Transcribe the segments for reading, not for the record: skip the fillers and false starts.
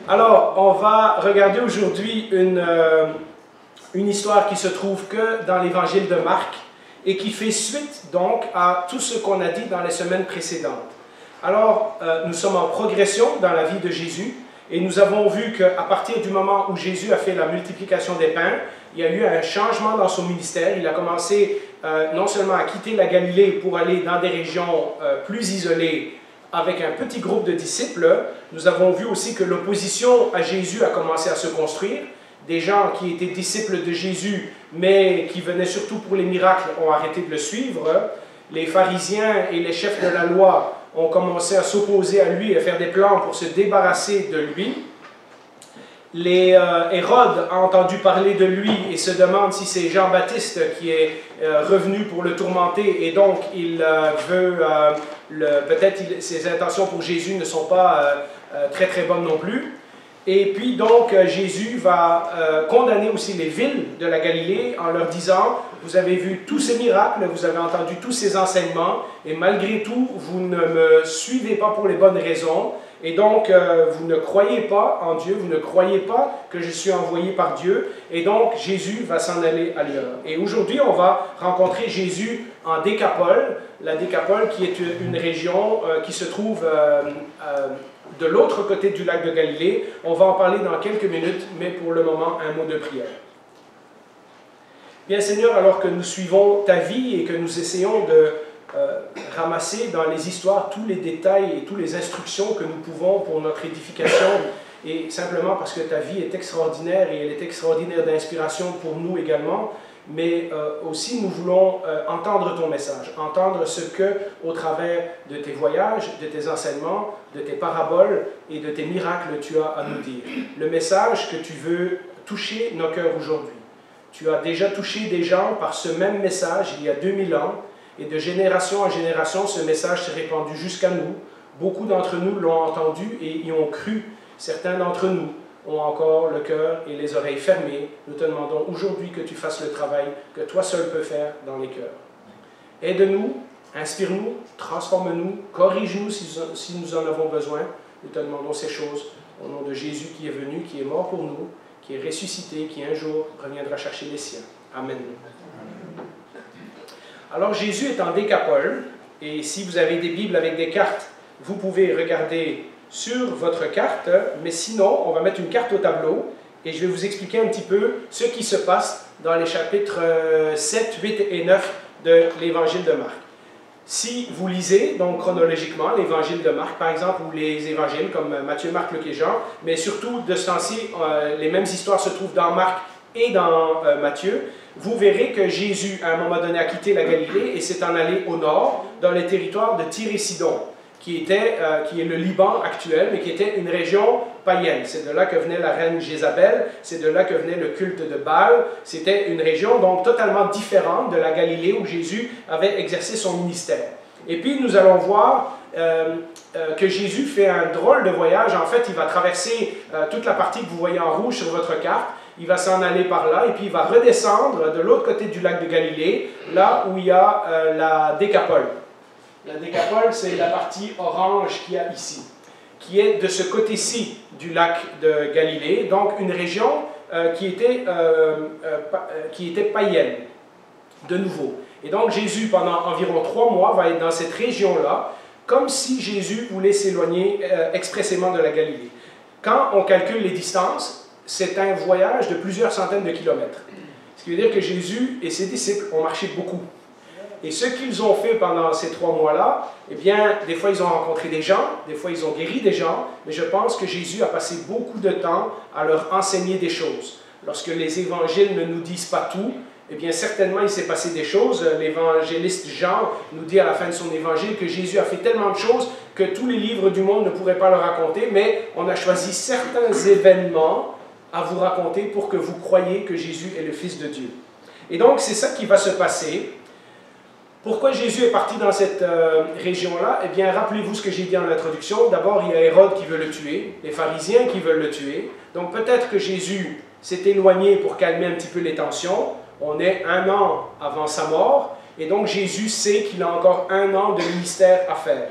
Alors, on va regarder aujourd'hui une histoire qui se trouve que dans l'évangile de Marc et qui fait suite donc à tout ce qu'on a dit dans les semaines précédentes. Alors, nous sommes en progression dans la vie de Jésus et nous avons vu qu'à partir du moment où Jésus a fait la multiplication des pains, il y a eu un changement dans son ministère. Il a commencé non seulement à quitter la Galilée pour aller dans des régions plus isolées avec un petit groupe de disciples. Nous avons vu aussi que l'opposition à Jésus a commencé à se construire. Des gens qui étaient disciples de Jésus, mais qui venaient surtout pour les miracles, ont arrêté de le suivre. Les pharisiens et les chefs de la loi ont commencé à s'opposer à lui et à faire des plans pour se débarrasser de lui. Hérode a entendu parler de lui et se demande si c'est Jean-Baptiste qui est revenu pour le tourmenter et donc il veut, peut-être ses intentions pour Jésus ne sont pas très très bonnes non plus. Et puis donc Jésus va condamner aussi les villes de la Galilée en leur disant « Vous avez vu tous ces miracles, vous avez entendu tous ces enseignements et malgré tout vous ne me suivez pas pour les bonnes raisons. Et donc, vous ne croyez pas en Dieu, vous ne croyez pas que je suis envoyé par Dieu. Et donc, Jésus va s'en aller ailleurs. Et aujourd'hui, on va rencontrer Jésus en Décapole. La Décapole qui est une région qui se trouve de l'autre côté du lac de Galilée. On va en parler dans quelques minutes, mais pour le moment, un mot de prière. Bien Seigneur, alors que nous suivons ta vie et que nous essayons de ramasser dans les histoires tous les détails et toutes les instructions que nous pouvons pour notre édification, et simplement parce que ta vie est extraordinaire et elle est extraordinaire d'inspiration pour nous également, mais aussi nous voulons entendre ton message, entendre ce que, au travers de tes voyages, de tes enseignements, de tes paraboles et de tes miracles, tu as à nous dire. Le message que tu veux toucher nos cœurs aujourd'hui. Tu as déjà touché des gens par ce même message il y a 2000 ans, et de génération en génération, ce message s'est répandu jusqu'à nous. Beaucoup d'entre nous l'ont entendu et y ont cru. Certains d'entre nous ont encore le cœur et les oreilles fermées. Nous te demandons aujourd'hui que tu fasses le travail que toi seul peux faire dans les cœurs. Aide-nous, inspire-nous, transforme-nous, corrige-nous si nous en avons besoin. Nous te demandons ces choses au nom de Jésus qui est venu, qui est mort pour nous, qui est ressuscité, qui un jour reviendra chercher les siens. Amen. Alors Jésus est en Décapole, et si vous avez des Bibles avec des cartes, vous pouvez regarder sur votre carte, mais sinon, on va mettre une carte au tableau, et je vais vous expliquer un petit peu ce qui se passe dans les chapitres 7, 8 et 9 de l'Évangile de Marc. Si vous lisez, donc chronologiquement, l'Évangile de Marc, par exemple, ou les évangiles comme Matthieu, Marc, Luc et Jean, mais surtout de ce temps-ci, les mêmes histoires se trouvent dans Marc et dans Matthieu, vous verrez que Jésus, à un moment donné, a quitté la Galilée et s'est en allé au nord, dans le territoire de Tyr et Sidon, qui est le Liban actuel, mais qui était une région païenne. C'est de là que venait la reine Jézabel, c'est de là que venait le culte de Baal. C'était une région donc totalement différente de la Galilée où Jésus avait exercé son ministère. Et puis nous allons voir que Jésus fait un drôle de voyage. En fait, il va traverser toute la partie que vous voyez en rouge sur votre carte. Il va s'en aller par là et puis il va redescendre de l'autre côté du lac de Galilée, là où il y a la Décapole. La Décapole, c'est la partie orange qu'il y a ici, qui est de ce côté-ci du lac de Galilée, donc une région qui était païenne, de nouveau. Et donc Jésus, pendant environ 3 mois, va être dans cette région-là, comme si Jésus voulait s'éloigner expressément de la Galilée. Quand on calcule les distances, c'est un voyage de plusieurs centaines de kilomètres. Ce qui veut dire que Jésus et ses disciples ont marché beaucoup. Et ce qu'ils ont fait pendant ces 3 mois-là, eh bien, des fois ils ont rencontré des gens, des fois ils ont guéri des gens, mais je pense que Jésus a passé beaucoup de temps à leur enseigner des choses. Lorsque les évangiles ne nous disent pas tout, eh bien certainement il s'est passé des choses. L'évangéliste Jean nous dit à la fin de son évangile que Jésus a fait tellement de choses que tous les livres du monde ne pourraient pas le raconter, mais on a choisi certains événements à vous raconter pour que vous croyiez que Jésus est le Fils de Dieu. Et donc, c'est ça qui va se passer. Pourquoi Jésus est parti dans cette région-là? Eh bien, rappelez-vous ce que j'ai dit en introduction. D'abord, il y a Hérode qui veut le tuer, les pharisiens qui veulent le tuer. Donc, peut-être que Jésus s'est éloigné pour calmer un petit peu les tensions. On est 1 an avant sa mort, et donc Jésus sait qu'il a encore 1 an de ministère à faire.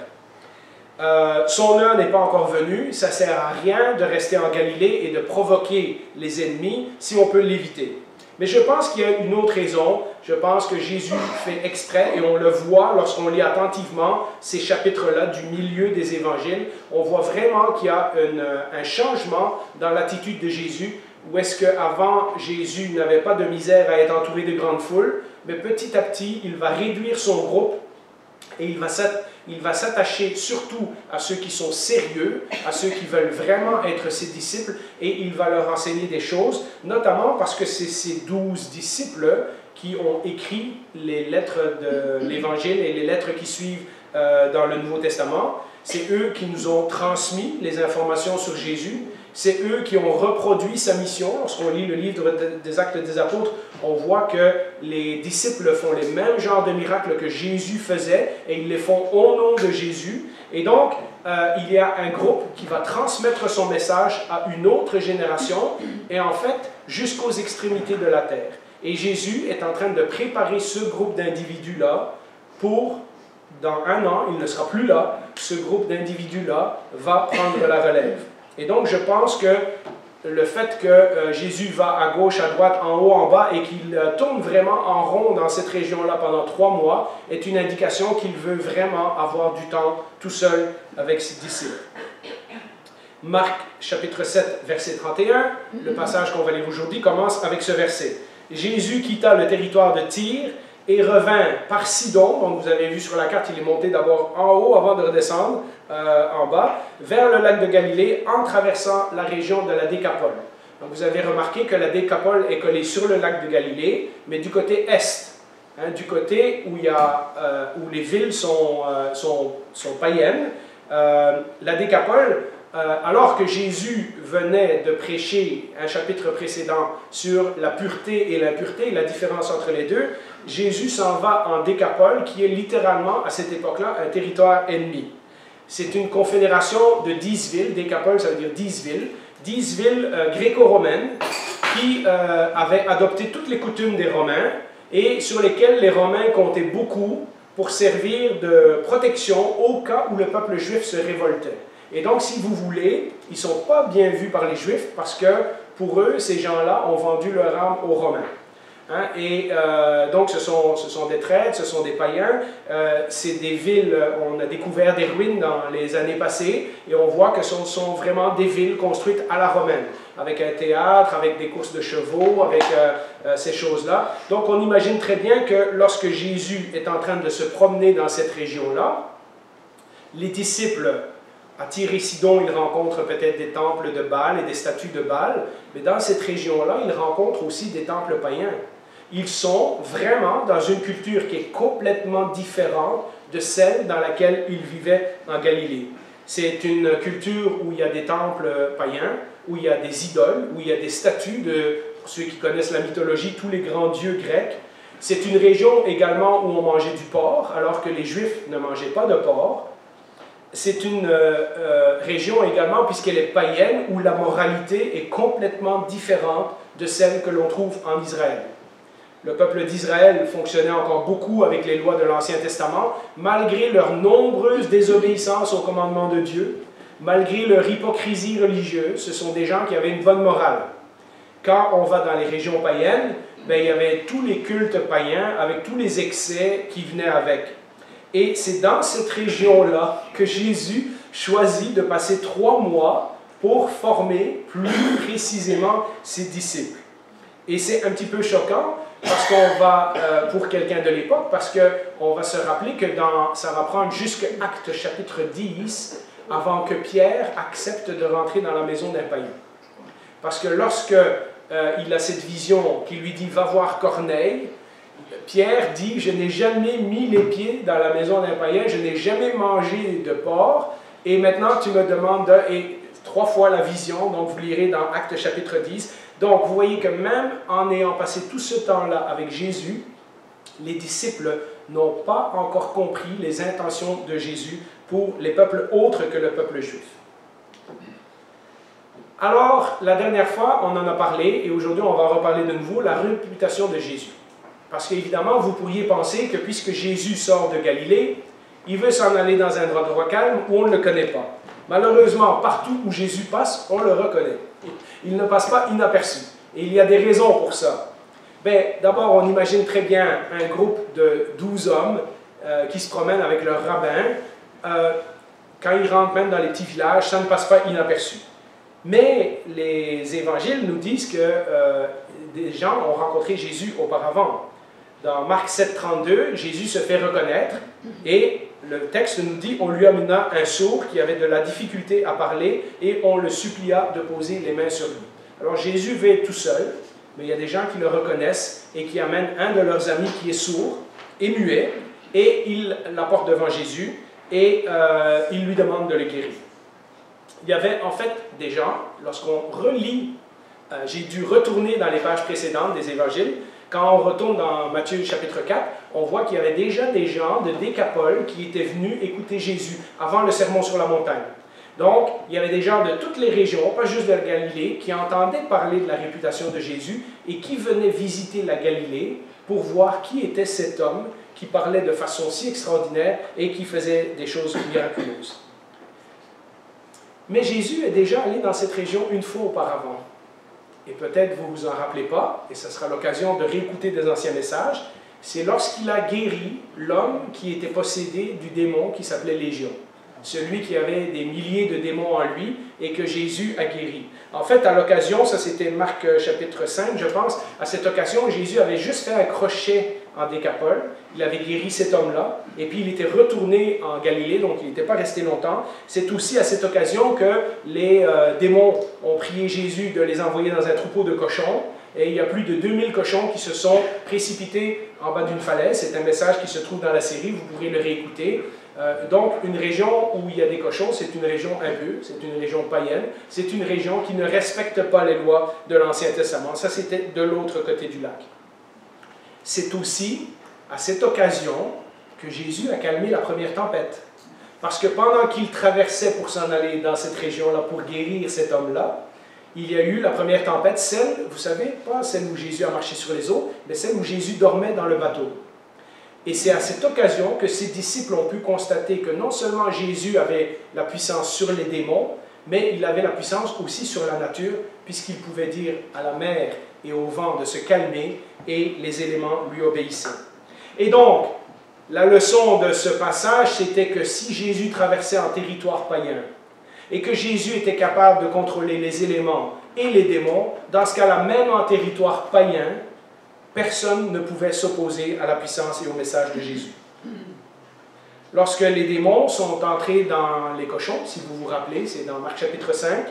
Son heure n'est pas encore venue, ça ne sert à rien de rester en Galilée et de provoquer les ennemis si on peut l'éviter. Mais je pense qu'il y a une autre raison. Je pense que Jésus fait exprès, et on le voit lorsqu'on lit attentivement ces chapitres-là du milieu des évangiles. On voit vraiment qu'il y a un changement dans l'attitude de Jésus, où est-ce qu'avant, Jésus n'avait pas de misère à être entouré de grandes foules, mais petit à petit, il va réduire son groupe et il va s'attacher surtout à ceux qui sont sérieux, à ceux qui veulent vraiment être ses disciples, et il va leur enseigner des choses, notamment parce que c'est ces 12 disciples qui ont écrit les lettres de l'Évangile et les lettres qui suivent dans le Nouveau Testament. C'est eux qui nous ont transmis les informations sur Jésus. C'est eux qui ont reproduit sa mission. Lorsqu'on lit le livre des Actes des Apôtres, on voit que les disciples font les mêmes genres de miracles que Jésus faisait, et ils les font au nom de Jésus. Et donc, il y a un groupe qui va transmettre son message à une autre génération, et en fait, jusqu'aux extrémités de la terre. Et Jésus est en train de préparer ce groupe d'individus-là pour, dans 1 an, il ne sera plus là, ce groupe d'individus-là va prendre la relève. Et donc, je pense que le fait que Jésus va à gauche, à droite, en haut, en bas, et qu'il tourne vraiment en rond dans cette région-là pendant 3 mois, est une indication qu'il veut vraiment avoir du temps tout seul avec ses disciples. Marc, chapitre 7, verset 31, le passage qu'on va lire aujourd'hui, commence avec ce verset. Jésus quitta le territoire de Tyr et revint par Sidon. Donc vous avez vu sur la carte, il est monté d'abord en haut avant de redescendre en bas, vers le lac de Galilée en traversant la région de la Décapole. Donc vous avez remarqué que la Décapole est collée sur le lac de Galilée, mais du côté est, du côté où les villes sont païennes. La Décapole, alors que Jésus venait de prêcher un chapitre précédent sur la pureté et l'impureté, la différence entre les deux, Jésus s'en va en Décapole, qui est littéralement, à cette époque-là, un territoire ennemi. C'est une confédération de 10 villes, Décapole ça veut dire 10 villes, 10 villes gréco-romaines qui avaient adopté toutes les coutumes des Romains et sur lesquelles les Romains comptaient beaucoup pour servir de protection au cas où le peuple juif se révoltait. Et donc, si vous voulez, ils ne sont pas bien vus par les Juifs parce que, pour eux, ces gens-là ont vendu leur âme aux Romains. Donc, ce sont des traîtres, ce sont des païens. C'est des villes, on a découvert des ruines dans les années passées, et on voit que ce sont vraiment des villes construites à la romaine, avec un théâtre, avec des courses de chevaux, avec ces choses-là. Donc, on imagine très bien que lorsque Jésus est en train de se promener dans cette région-là, les disciples à Tyr et Sidon, il rencontre peut-être des temples de Baal et des statues de Baal, mais dans cette région-là, il rencontre aussi des temples païens. Ils sont vraiment dans une culture qui est complètement différente de celle dans laquelle ils vivaient en Galilée. C'est une culture où il y a des temples païens, où il y a des idoles, où il y a des statues de, pour ceux qui connaissent la mythologie, tous les grands dieux grecs. C'est une région également où on mangeait du porc, alors que les Juifs ne mangeaient pas de porc. C'est une région également, puisqu'elle est païenne, où la moralité est complètement différente de celle que l'on trouve en Israël. Le peuple d'Israël fonctionnait encore beaucoup avec les lois de l'Ancien Testament, malgré leur nombreuse désobéissance aux commandements de Dieu, malgré leur hypocrisie religieuse. Ce sont des gens qui avaient une bonne morale. Quand on va dans les régions païennes, il y avait tous les cultes païens avec tous les excès qui venaient avec. Et c'est dans cette région-là que Jésus choisit de passer 3 mois pour former plus précisément ses disciples. Et c'est un petit peu choquant parce qu'on va, pour quelqu'un de l'époque, parce qu'on va se rappeler que ça va prendre jusqu'à Actes chapitre 10 avant que Pierre accepte de rentrer dans la maison d'un païen. Parce que lorsque il a cette vision qui lui dit « Va voir Corneille », Pierre dit « Je n'ai jamais mis les pieds dans la maison d'un païen, je n'ai jamais mangé de porc, et maintenant tu me demandes de... » Et 3 fois la vision, donc vous lirez dans Actes chapitre 10. Donc vous voyez que même en ayant passé tout ce temps-là avec Jésus, les disciples n'ont pas encore compris les intentions de Jésus pour les peuples autres que le peuple juif. Alors, la dernière fois, on en a parlé, et aujourd'hui on va reparler de nouveau, la réputation de Jésus. Parce qu'évidemment, vous pourriez penser que puisque Jésus sort de Galilée, Il veut s'en aller dans un endroit calme où on ne le connaît pas. Malheureusement, partout où Jésus passe, on le reconnaît. Il ne passe pas inaperçu. Et il y a des raisons pour ça. D'abord, on imagine très bien un groupe de 12 hommes qui se promènent avec leur rabbin. Quand ils rentrent même dans les petits villages, ça ne passe pas inaperçu. Mais les évangiles nous disent que des gens ont rencontré Jésus auparavant. Dans Marc 7, 32, Jésus se fait reconnaître et le texte nous dit on lui amena un sourd qui avait de la difficulté à parler et on le supplia de poser les mains sur lui. Alors Jésus veut être tout seul, mais il y a des gens qui le reconnaissent et qui amènent un de leurs amis qui est sourd et muet et il l'apporte devant Jésus et il lui demande de le guérir. Il y avait en fait des gens, lorsqu'on relit, j'ai dû retourner dans les pages précédentes des évangiles. Quand on retourne dans Matthieu chapitre 4, on voit qu'il y avait déjà des gens de Décapole qui étaient venus écouter Jésus avant le sermon sur la montagne. Donc, il y avait des gens de toutes les régions, pas juste de la Galilée, qui entendaient parler de la réputation de Jésus et qui venaient visiter la Galilée pour voir qui était cet homme qui parlait de façon si extraordinaire et qui faisait des choses miraculeuses. Mais Jésus est déjà allé dans cette région une fois auparavant. Et peut-être vous vous en rappelez pas, et ce sera l'occasion de réécouter des anciens messages, c'est lorsqu'il a guéri l'homme qui était possédé du démon qui s'appelait Légion. Celui qui avait des milliers de démons en lui et que Jésus a guéri. En fait, à l'occasion, ça c'était Marc chapitre 5, je pense, à cette occasion, Jésus avait juste fait un crochet en Décapole, il avait guéri cet homme-là, et puis il était retourné en Galilée, donc il n'était pas resté longtemps. C'est aussi à cette occasion que les démons ont prié Jésus de les envoyer dans un troupeau de cochons, et il y a plus de 2000 cochons qui se sont précipités en bas d'une falaise. C'est un message qui se trouve dans la série, vous pourrez le réécouter. Donc, une région où il y a des cochons, c'est une région impure, c'est une région païenne, c'est une région qui ne respecte pas les lois de l'Ancien Testament. Ça, c'était de l'autre côté du lac. C'est aussi à cette occasion que Jésus a calmé la première tempête. Parce que pendant qu'il traversait pour s'en aller dans cette région-là, pour guérir cet homme-là, il y a eu la première tempête, celle, vous savez, pas celle où Jésus a marché sur les eaux, mais celle où Jésus dormait dans le bateau. Et c'est à cette occasion que ses disciples ont pu constater que non seulement Jésus avait la puissance sur les démons, mais il avait la puissance aussi sur la nature, puisqu'il pouvait dire à la mer et au vent de se calmer, et les éléments lui obéissaient. Et donc, la leçon de ce passage, c'était que si Jésus traversait un territoire païen, et que Jésus était capable de contrôler les éléments et les démons, dans ce cas-là, même en territoire païen, personne ne pouvait s'opposer à la puissance et au message de Jésus. Lorsque les démons sont entrés dans les cochons, si vous vous rappelez, c'est dans Marc chapitre 5,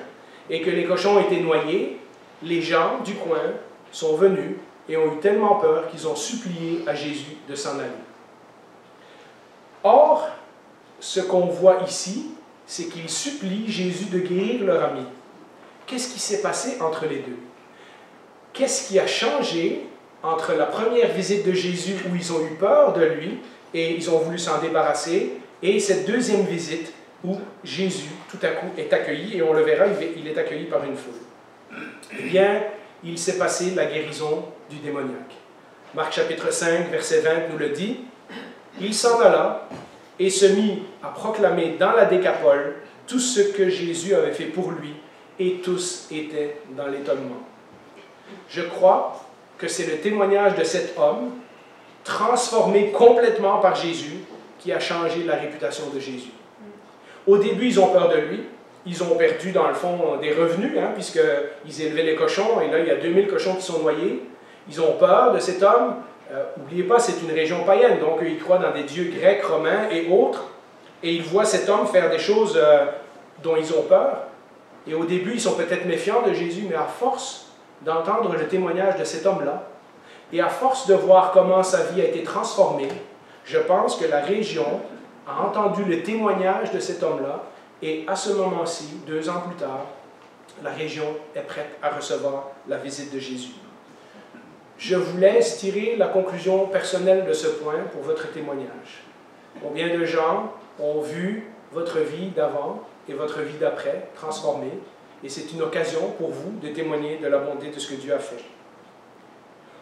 et que les cochons étaient noyés, les gens du coin sont venus et ont eu tellement peur qu'ils ont supplié à Jésus de s'en aller. Or, ce qu'on voit ici, c'est qu'ils supplient Jésus de guérir leur ami. Qu'est-ce qui s'est passé entre les deux? Qu'est-ce qui a changé entre la première visite de Jésus où ils ont eu peur de lui et ils ont voulu s'en débarrasser, et cette deuxième visite où Jésus, tout à coup, est accueilli, et on le verra, il est accueilli par une foule? Eh bien, il s'est passé la guérison du démoniaque. Marc chapitre 5, verset 20 nous le dit. Il s'en alla et se mit à proclamer dans la Décapole tout ce que Jésus avait fait pour lui, et tous étaient dans l'étonnement. Je crois que c'est le témoignage de cet homme, transformé complètement par Jésus, qui a changé la réputation de Jésus. Au début, ils ont peur de lui. Ils ont perdu, dans le fond, des revenus, puisqu'ils élevaient les cochons, et là, il y a 2000 cochons qui sont noyés. Ils ont peur de cet homme. N'oubliez pas, c'est une région païenne, donc ils croient dans des dieux grecs, romains et autres, et ils voient cet homme faire des choses dont ils ont peur. Et au début, ils sont peut-être méfiants de Jésus, mais à force d'entendre le témoignage de cet homme-là, et à force de voir comment sa vie a été transformée, je pense que la région a entendu le témoignage de cet homme-là, et à ce moment-ci, 2 ans plus tard, la région est prête à recevoir la visite de Jésus. Je vous laisse tirer la conclusion personnelle de ce point pour votre témoignage. Combien de gens ont vu votre vie d'avant et votre vie d'après transformée, et c'est une occasion pour vous de témoigner de la bonté de ce que Dieu a fait.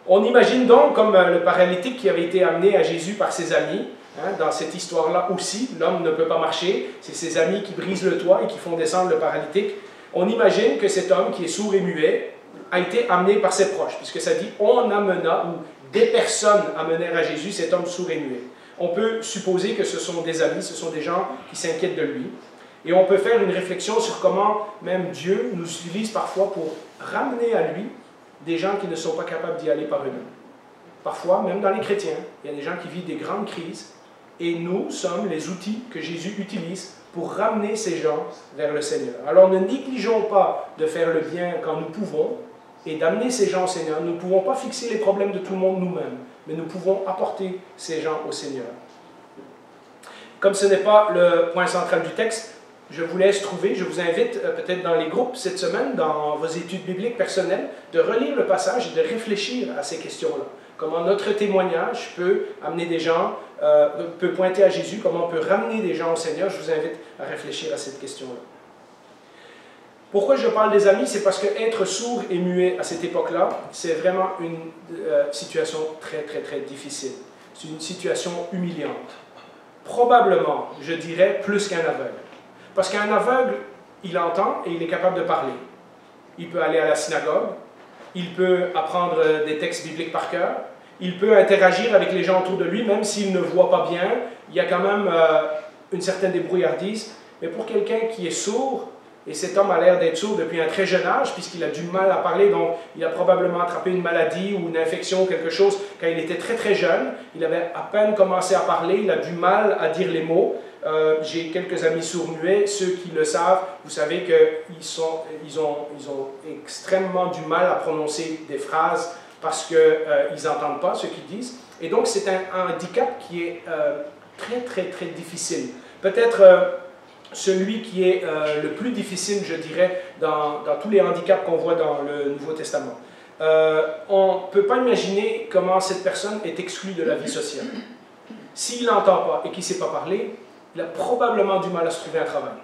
On imagine donc, comme le paralytique qui avait été amené à Jésus par ses amis, Hein, dans cette histoire-là aussi, l'homme ne peut pas marcher, c'est ses amis qui brisent le toit et qui font descendre le paralytique. On imagine que cet homme qui est sourd et muet a été amené par ses proches, puisque ça dit « on amena » ou « des personnes amenèrent à Jésus cet homme sourd et muet ». On peut supposer que ce sont des amis, ce sont des gens qui s'inquiètent de lui. Et on peut faire une réflexion sur comment même Dieu nous utilise parfois pour ramener à lui des gens qui ne sont pas capables d'y aller par eux-mêmes. Parfois, même dans les chrétiens, il y a des gens qui vivent des grandes crises et nous sommes les outils que Jésus utilise pour ramener ces gens vers le Seigneur. Alors ne négligeons pas de faire le bien quand nous pouvons et d'amener ces gens au Seigneur. Nous ne pouvons pas fixer les problèmes de tout le monde nous-mêmes, mais nous pouvons apporter ces gens au Seigneur. Comme ce n'est pas le point central du texte, je vous laisse trouver, je vous invite peut-être dans les groupes cette semaine, dans vos études bibliques personnelles, de relire le passage et de réfléchir à ces questions-là. Comment notre témoignage peut amener des gens, peut pointer à Jésus, comment on peut ramener des gens au Seigneur. Je vous invite à réfléchir à cette question-là. Pourquoi je parle des amis? C'est parce qu'être sourd et muet à cette époque-là, c'est vraiment une situation très, très, très difficile. C'est une situation humiliante. Probablement, je dirais, plus qu'un aveugle. Parce qu'un aveugle, il entend et il est capable de parler. Il peut aller à la synagogue, il peut apprendre des textes bibliques par cœur, il peut interagir avec les gens autour de lui, même s'il ne voit pas bien, il y a quand même une certaine débrouillardise. Mais pour quelqu'un qui est sourd, et cet homme a l'air d'être sourd depuis un très jeune âge, puisqu'il a du mal à parler, donc il a probablement attrapé une maladie ou une infection ou quelque chose quand il était très très jeune. Il avait à peine commencé à parler, il a du mal à dire les mots. J'ai quelques amis sourds-muets, ceux qui le savent, vous savez qu'ils ont extrêmement du mal à prononcer des phrases parce qu'ils n'entendent pas ce qu'ils disent. Et donc c'est un handicap qui est très très très difficile. Peut-être celui qui est le plus difficile, je dirais, dans tous les handicaps qu'on voit dans le Nouveau Testament. On ne peut pas imaginer comment cette personne est exclue de la vie sociale. S'il n'entend pas et qu'il ne sait pas parler, il a probablement du mal à se trouver un travail.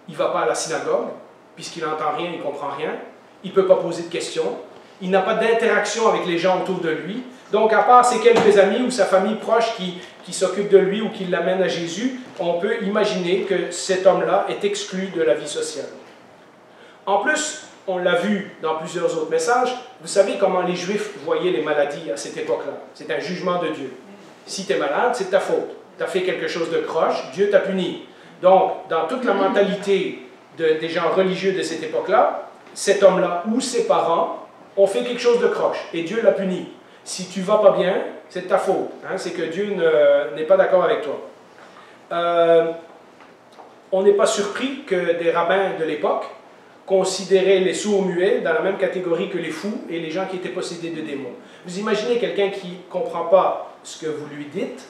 Il ne va pas à la synagogue, puisqu'il n'entend rien, il ne comprend rien. Il ne peut pas poser de questions. Il n'a pas d'interaction avec les gens autour de lui. Donc, à part ses quelques amis ou sa famille proche qui s'occupe de lui ou qui l'amène à Jésus, on peut imaginer que cet homme-là est exclu de la vie sociale. En plus, on l'a vu dans plusieurs autres messages, vous savez comment les Juifs voyaient les maladies à cette époque-là. C'est un jugement de Dieu. Si tu es malade, c'est de ta faute. Tu as fait quelque chose de croche, Dieu t'a puni. Donc, dans toute la mentalité des gens religieux de cette époque-là, cet homme-là ou ses parents ont fait quelque chose de croche et Dieu l'a puni. Si tu ne vas pas bien, c'est de ta faute. Hein? C'est que Dieu n'est pas d'accord avec toi. On n'est pas surpris que des rabbins de l'époque considéraient les sourds-muets dans la même catégorie que les fous et les gens qui étaient possédés de démons. Vous imaginez quelqu'un qui ne comprend pas ce que vous lui dites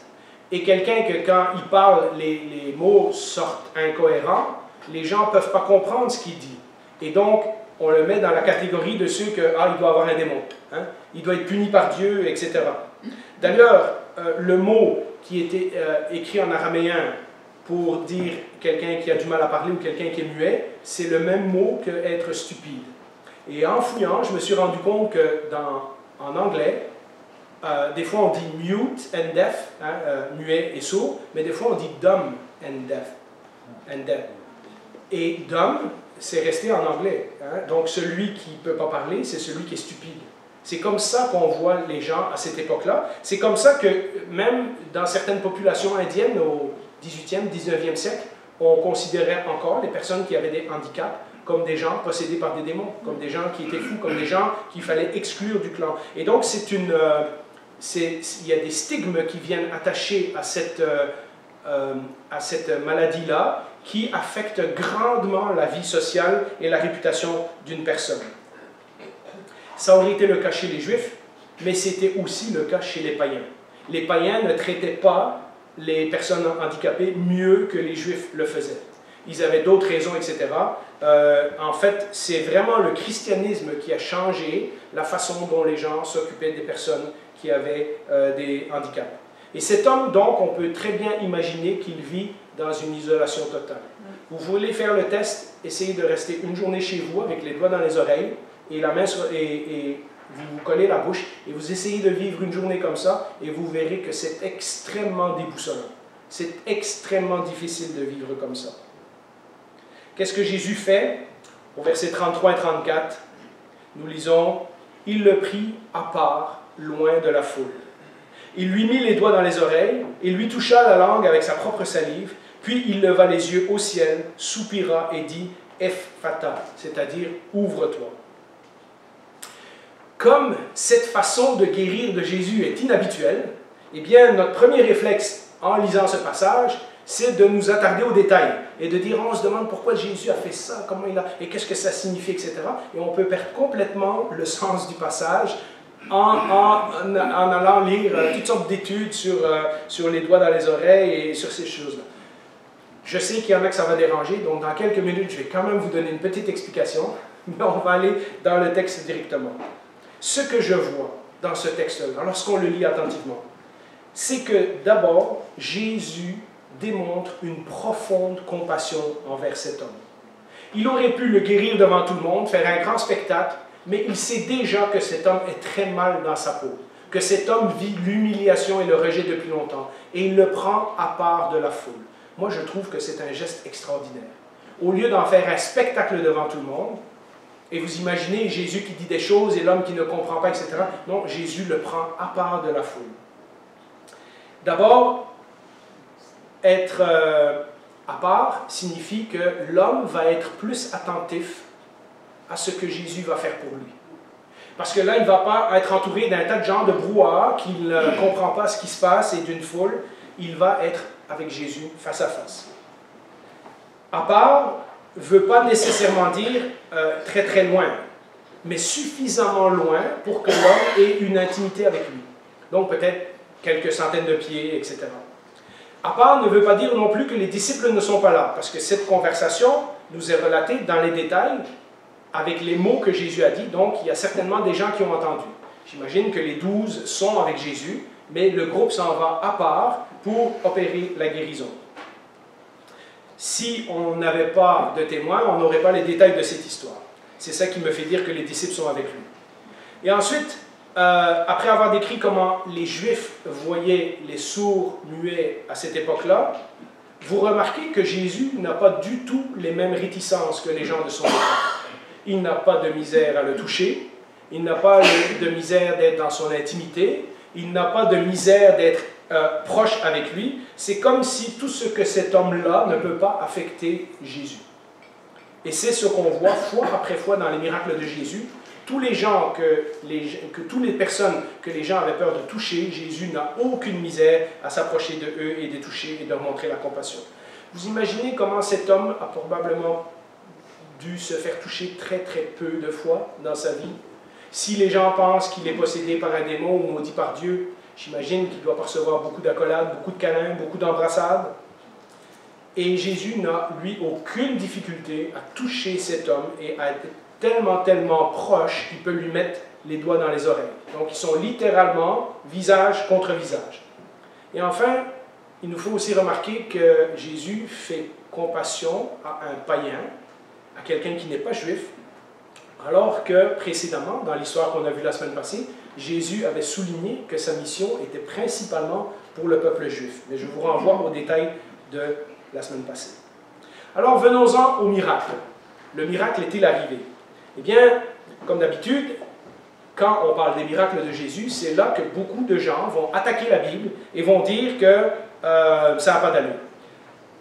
et quelqu'un que quand il parle, les mots sortent incohérents, les gens ne peuvent pas comprendre ce qu'il dit. Et donc, on le met dans la catégorie de ceux que, il doit avoir un démon, hein? Il doit être puni par Dieu, etc. D'ailleurs, le mot qui était écrit en araméen pour dire quelqu'un qui a du mal à parler ou quelqu'un qui est muet, c'est le même mot que être stupide. Et en fouillant, je me suis rendu compte que en anglais, des fois on dit mute and deaf, hein, muet et sourd, mais des fois on dit dumb and deaf. Et dumb, c'est resté en anglais. Hein? Donc celui qui ne peut pas parler, c'est celui qui est stupide. C'est comme ça qu'on voit les gens à cette époque-là. C'est comme ça que même dans certaines populations indiennes au 18e, 19e siècle, on considérait encore les personnes qui avaient des handicaps comme des gens possédés par des démons, comme des gens qui étaient fous, comme des gens qu'il fallait exclure du clan. Et donc il y a des stigmes qui viennent attachés à cette maladie-là, qui affecte grandement la vie sociale et la réputation d'une personne. Ça aurait été le cas chez les Juifs, mais c'était aussi le cas chez les païens. Les païens ne traitaient pas les personnes handicapées mieux que les Juifs le faisaient. Ils avaient d'autres raisons, etc. En fait, c'est vraiment le christianisme qui a changé la façon dont les gens s'occupaient des personnes qui avaient des handicaps. Et cet homme, donc, on peut très bien imaginer qu'il vit dans une isolation totale. Vous voulez faire le test, essayez de rester une journée chez vous avec les doigts dans les oreilles et la main vous vous collez la bouche et vous essayez de vivre une journée comme ça et vous verrez que c'est extrêmement déboussolant. C'est extrêmement difficile de vivre comme ça. Qu'est-ce que Jésus fait? Au verset 33 et 34, nous lisons « Il le prit à part, loin de la foule. Il lui mit les doigts dans les oreilles, il lui toucha la langue avec sa propre salive, puis il leva les yeux au ciel, soupira et dit « Ephphatha », c'est-à-dire « Ouvre-toi ». Comme cette façon de guérir de Jésus est inhabituelle, eh bien, notre premier réflexe en lisant ce passage, c'est de nous attarder aux détails et de dire, on se demande pourquoi Jésus a fait ça, comment il a, et qu'est-ce que ça signifie, etc. Et on peut perdre complètement le sens du passage en allant lire toutes sortes d'études sur les doigts dans les oreilles et sur ces choses-là. Je sais qu'il y en a que ça va déranger, donc dans quelques minutes, je vais quand même vous donner une petite explication, mais on va aller dans le texte directement. Ce que je vois dans ce texte-là, lorsqu'on le lit attentivement, c'est que d'abord, Jésus démontre une profonde compassion envers cet homme. Il aurait pu le guérir devant tout le monde, faire un grand spectacle, mais il sait déjà que cet homme est très mal dans sa peau, que cet homme vit l'humiliation et le rejet depuis longtemps, et il le prend à part de la foule. Moi, je trouve que c'est un geste extraordinaire. Au lieu d'en faire un spectacle devant tout le monde, et vous imaginez Jésus qui dit des choses et l'homme qui ne comprend pas, etc. Non, Jésus le prend à part de la foule. D'abord, être à part signifie que l'homme va être plus attentif à ce que Jésus va faire pour lui. Parce que là, il ne va pas être entouré d'un tas de gens de brouhaha qui ne comprend pas ce qui se passe et d'une foule. Il va être avec Jésus face à face. À part ne veut pas nécessairement dire très très loin, mais suffisamment loin pour que l'homme ait une intimité avec lui. Donc peut-être quelques centaines de pieds, etc. À part ne veut pas dire non plus que les disciples ne sont pas là, parce que cette conversation nous est relatée dans les détails avec les mots que Jésus a dit, donc il y a certainement des gens qui ont entendu. J'imagine que les 12 sont avec Jésus, mais le groupe s'en va à part pour opérer la guérison. Si on n'avait pas de témoins, on n'aurait pas les détails de cette histoire. C'est ça qui me fait dire que les disciples sont avec lui. Et ensuite, après avoir décrit comment les Juifs voyaient les sourds muets à cette époque-là, vous remarquez que Jésus n'a pas du tout les mêmes réticences que les gens de son époque. Il n'a pas de misère à le toucher, il n'a pas de misère d'être dans son intimité, il n'a pas de misère d'être proche avec lui. C'est comme si tout ce que cet homme-là ne peut pas affecter Jésus. Et c'est ce qu'on voit fois après fois dans les miracles de Jésus. Tous les gens toutes les personnes que les gens avaient peur de toucher, Jésus n'a aucune misère à s'approcher de eux et de les toucher et de leur montrer la compassion. Vous imaginez comment cet homme a probablement dû se faire toucher très très peu de fois dans sa vie. Si les gens pensent qu'il est possédé par un démon ou maudit par Dieu, j'imagine qu'il doit percevoir beaucoup d'accolades, beaucoup de câlins, beaucoup d'embrassades. Et Jésus n'a, lui, aucune difficulté à toucher cet homme et à être tellement proche qu'il peut lui mettre les doigts dans les oreilles. Donc, ils sont littéralement visage contre visage. Et enfin, il nous faut aussi remarquer que Jésus fait compassion à un païen, à quelqu'un qui n'est pas juif, alors que précédemment, dans l'histoire qu'on a vue la semaine passée, Jésus avait souligné que sa mission était principalement pour le peuple juif. Mais je vous renvoie aux détails de la semaine passée. Alors venons-en au miracle. Le miracle est-il arrivé? Eh bien, comme d'habitude, quand on parle des miracles de Jésus, c'est là que beaucoup de gens vont attaquer la Bible et vont dire que ça n'a pas d'allure.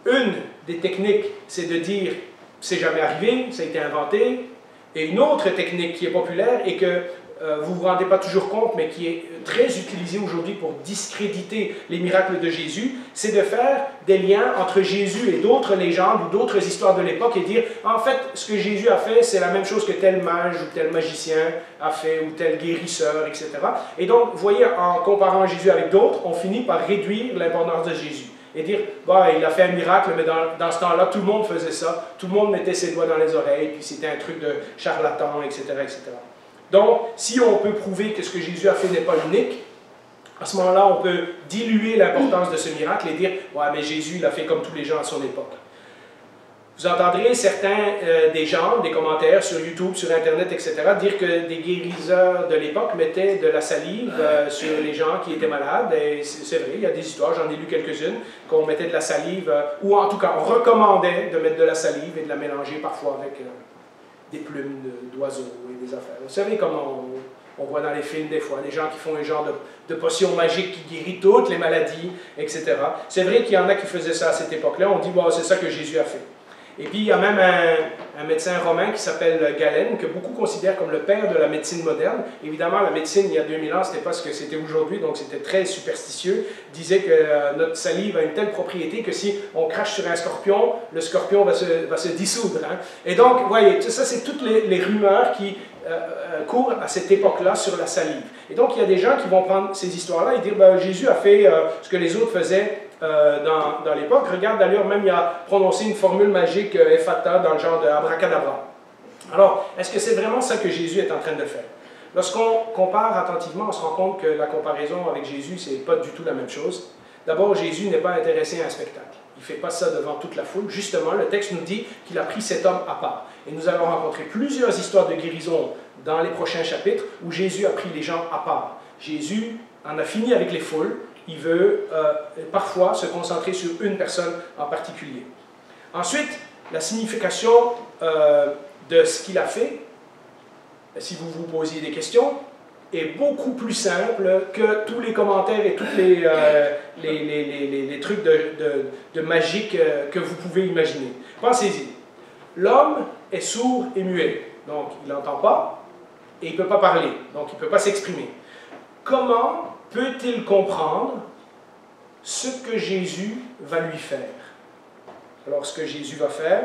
Une des techniques, c'est de dire « c'est jamais arrivé, ça a été inventé ». Et une autre technique qui est populaire et que vous ne vous rendez pas toujours compte, mais qui est très utilisée aujourd'hui pour discréditer les miracles de Jésus, c'est de faire des liens entre Jésus et d'autres légendes ou d'autres histoires de l'époque et dire, en fait, ce que Jésus a fait, c'est la même chose que tel mage ou tel magicien a fait, ou tel guérisseur, etc. Et donc, vous voyez, en comparant Jésus avec d'autres, on finit par réduire l'importance de Jésus. Et dire, bah, il a fait un miracle, mais dans ce temps-là, tout le monde faisait ça, tout le monde mettait ses doigts dans les oreilles, puis c'était un truc de charlatan, etc., etc. Donc, si on peut prouver que ce que Jésus a fait n'est pas unique, à ce moment-là, on peut diluer l'importance de ce miracle et dire, ouais, mais Jésus l'a fait comme tous les gens à son époque. Vous entendrez certains des gens, des commentaires sur YouTube, sur Internet, etc., dire que des guérisseurs de l'époque mettaient de la salive sur les gens qui étaient malades. Et c'est vrai, il y a des histoires, j'en ai lu quelques-unes, qu'on mettait de la salive, ou en tout cas, on recommandait de mettre de la salive et de la mélanger parfois avec des plumes d'oiseaux et des affaires. Vous savez comment on voit dans les films des fois, des gens qui font un genre de potion magique qui guérit toutes les maladies, etc. C'est vrai qu'il y en a qui faisaient ça à cette époque-là. On dit, bon, c'est ça que Jésus a fait. Et puis, il y a même un médecin romain qui s'appelle Galen, que beaucoup considèrent comme le père de la médecine moderne. Évidemment, la médecine, il y a 2000 ans, ce n'était pas ce que c'était aujourd'hui, donc c'était très superstitieux. Il disait que notre salive a une telle propriété que si on crache sur un scorpion, le scorpion va se dissoudre. Hein. Et donc, vous voyez, ça, c'est toutes les rumeurs qui courent à cette époque-là sur la salive. Et donc, il y a des gens qui vont prendre ces histoires-là et dire, ben, Jésus a fait ce que les autres faisaient dans l'époque. Regarde d'ailleurs, même il a prononcé une formule magique Ephata dans le genre de abracadabra. Alors, est-ce que c'est vraiment ça que Jésus est en train de faire? Lorsqu'on compare attentivement, on se rend compte que la comparaison avec Jésus, c'est pas du tout la même chose. D'abord, Jésus n'est pas intéressé à un spectacle. Il ne fait pas ça devant toute la foule. Justement, le texte nous dit qu'il a pris cet homme à part. Et nous allons rencontrer plusieurs histoires de guérison dans les prochains chapitres où Jésus a pris les gens à part. Jésus en a fini avec les foules. Il veut parfois se concentrer sur une personne en particulier. Ensuite, la signification de ce qu'il a fait, si vous vous posiez des questions, est beaucoup plus simple que tous les commentaires et tous les trucs de magique que vous pouvez imaginer. Pensez-y. L'homme est sourd et muet, donc il n'entend pas et il ne peut pas parler, donc il ne peut pas s'exprimer. Comment peut-il comprendre ce que Jésus va lui faire? Alors, ce que Jésus va faire,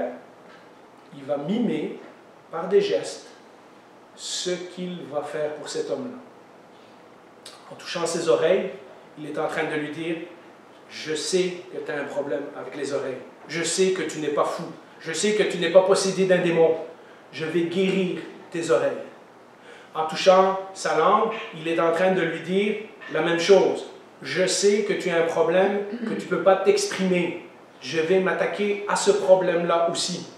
il va mimer par des gestes ce qu'il va faire pour cet homme-là. En touchant ses oreilles, il est en train de lui dire, je sais que tu as un problème avec les oreilles. Je sais que tu n'es pas fou. Je sais que tu n'es pas possédé d'un démon. Je vais guérir tes oreilles. En touchant sa langue, il est en train de lui dire la même chose. Je sais que tu as un problème, que tu ne peux pas t'exprimer. Je vais m'attaquer à ce problème-là aussi.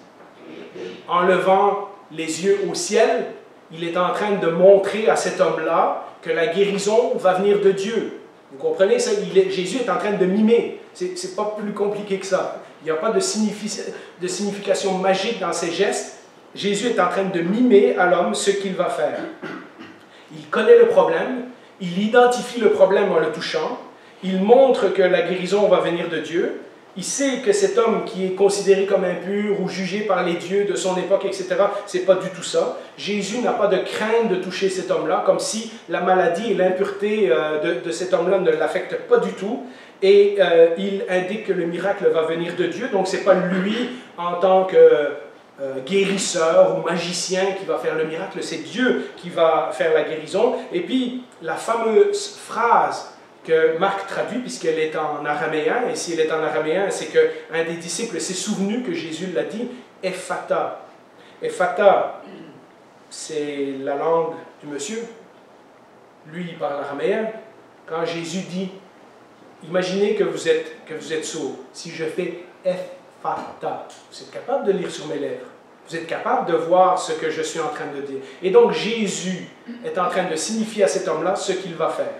En levant les yeux au ciel, il est en train de montrer à cet homme-là que la guérison va venir de Dieu. Vous comprenez ça? Jésus est en train de mimer. Ce n'est pas plus compliqué que ça. Il n'y a pas de signification magique dans ses gestes. Jésus est en train de mimer à l'homme ce qu'il va faire. Il connaît le problème, il identifie le problème en le touchant, il montre que la guérison va venir de Dieu, il sait que cet homme qui est considéré comme impur ou jugé par les dieux de son époque, etc., c'est pas du tout ça. Jésus n'a pas de crainte de toucher cet homme-là, comme si la maladie et l'impureté de cet homme-là ne l'affectent pas du tout. Et il indique que le miracle va venir de Dieu, donc c'est pas lui en tant que guérisseur ou magicien qui va faire le miracle, c'est Dieu qui va faire la guérison. Et puis, la fameuse phrase que Marc traduit, puisqu'elle est en araméen, et si elle est en araméen, c'est qu'un des disciples s'est souvenu que Jésus l'a dit, Ephata. Ephata, c'est la langue du monsieur. Lui, il parle araméen. Quand Jésus dit, imaginez que vous êtes sourd. Si je fais Ephata, vous êtes capable de lire sur mes lèvres. Vous êtes capable de voir ce que je suis en train de dire. Et donc Jésus est en train de signifier à cet homme-là ce qu'il va faire.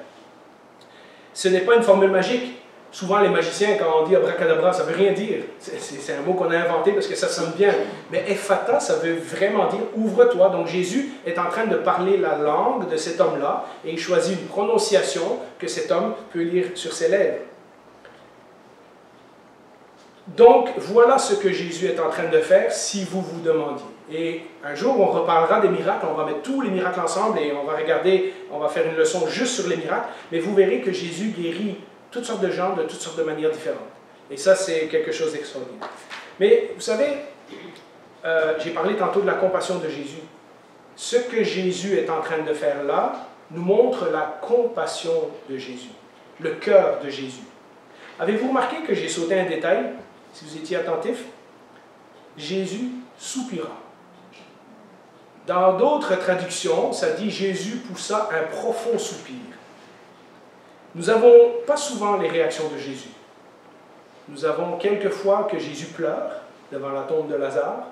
Ce n'est pas une formule magique. Souvent, les magiciens, quand on dit abracadabra, ça ne veut rien dire. C'est un mot qu'on a inventé parce que ça sonne bien. Mais ephata, ça veut vraiment dire ouvre-toi. Donc Jésus est en train de parler la langue de cet homme-là et il choisit une prononciation que cet homme peut lire sur ses lèvres. Donc, voilà ce que Jésus est en train de faire si vous vous demandiez. Et un jour, on reparlera des miracles, on va mettre tous les miracles ensemble et on va regarder, on va faire une leçon juste sur les miracles, mais vous verrez que Jésus guérit toutes sortes de gens de toutes sortes de manières différentes. Et ça, c'est quelque chose d'extraordinaire. Mais vous savez, j'ai parlé tantôt de la compassion de Jésus. Ce que Jésus est en train de faire là nous montre la compassion de Jésus, le cœur de Jésus. Avez-vous remarqué que j'ai sauté un détail, si vous étiez attentif? Jésus soupira. Dans d'autres traductions, ça dit « Jésus poussa un profond soupir ». Nous n'avons pas souvent les réactions de Jésus. Nous avons quelques fois que Jésus pleure, devant la tombe de Lazare,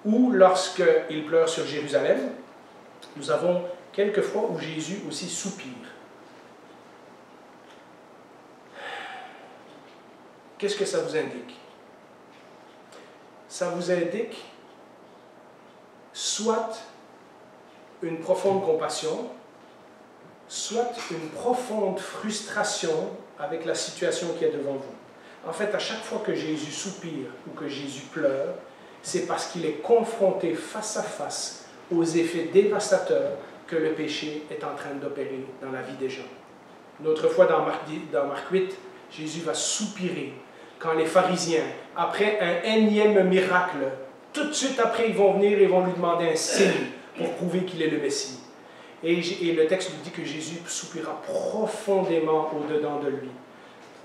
ou lorsqu'il pleure sur Jérusalem, nous avons quelques fois où Jésus aussi soupire. Qu'est-ce que ça vous indique? Ça vous indique soit une profonde compassion, soit une profonde frustration avec la situation qui est devant vous. En fait, à chaque fois que Jésus soupire ou que Jésus pleure, c'est parce qu'il est confronté face à face aux effets dévastateurs que le péché est en train d'opérer dans la vie des gens. Une autre fois, dans Marc 8, Jésus va soupirer quand les pharisiens, après un énième miracle, tout de suite après, ils vont venir et vont lui demander un signe pour prouver qu'il est le Messie. Et le texte nous dit que Jésus soupira profondément au-dedans de lui,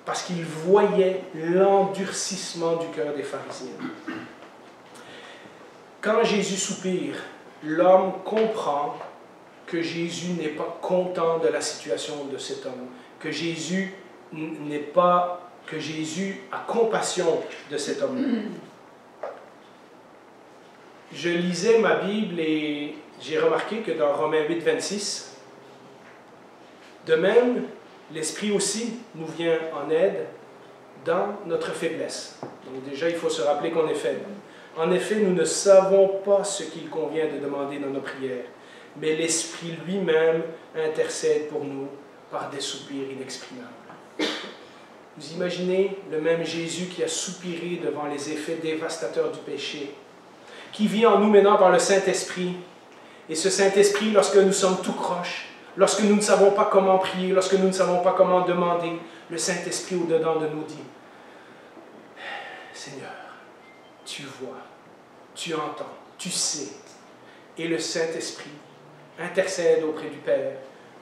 parce qu'il voyait l'endurcissement du cœur des pharisiens. Quand Jésus soupire, l'homme comprend que Jésus n'est pas content de la situation de cet homme, que Jésus a compassion de cet homme. Je lisais ma Bible et j'ai remarqué que dans Romains 8, 26, de même, l'Esprit aussi nous vient en aide dans notre faiblesse. Donc déjà, il faut se rappeler qu'on est faible. En effet, nous ne savons pas ce qu'il convient de demander dans nos prières, mais l'Esprit lui-même intercède pour nous par des soupirs inexprimables. Vous imaginez le même Jésus qui a soupiré devant les effets dévastateurs du péché, qui vit en nous maintenant par le Saint-Esprit. Et ce Saint-Esprit, lorsque nous sommes tout croche, lorsque nous ne savons pas comment prier, lorsque nous ne savons pas comment demander, le Saint-Esprit au-dedans de nous dit, « Seigneur, tu vois, tu entends, tu sais. » Et le Saint-Esprit intercède auprès du Père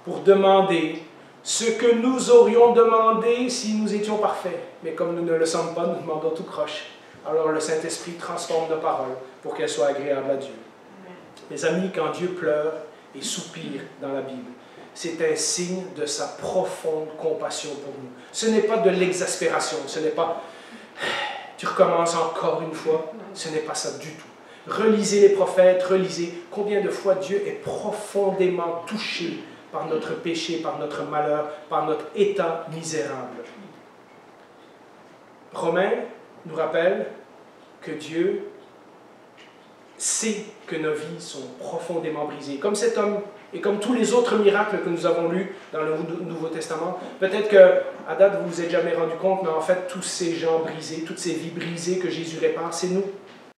pour demander ce que nous aurions demandé si nous étions parfaits. Mais comme nous ne le sommes pas, nous demandons tout croche. Alors le Saint-Esprit transforme nos paroles pour qu'elles soient agréables à Dieu. Mes amis, quand Dieu pleure et soupire dans la Bible, c'est un signe de sa profonde compassion pour nous. Ce n'est pas de l'exaspération, ce n'est pas « tu recommences encore une fois », ce n'est pas ça du tout. Relisez les prophètes, relisez combien de fois Dieu est profondément touché par notre péché, par notre malheur, par notre état misérable. Romains nous rappelle que Dieu sait que nos vies sont profondément brisées. Comme cet homme et comme tous les autres miracles que nous avons lus dans le Nouveau Testament, peut-être qu'à date vous vous êtes jamais rendu compte, mais en fait tous ces gens brisés, toutes ces vies brisées que Jésus répare, c'est nous.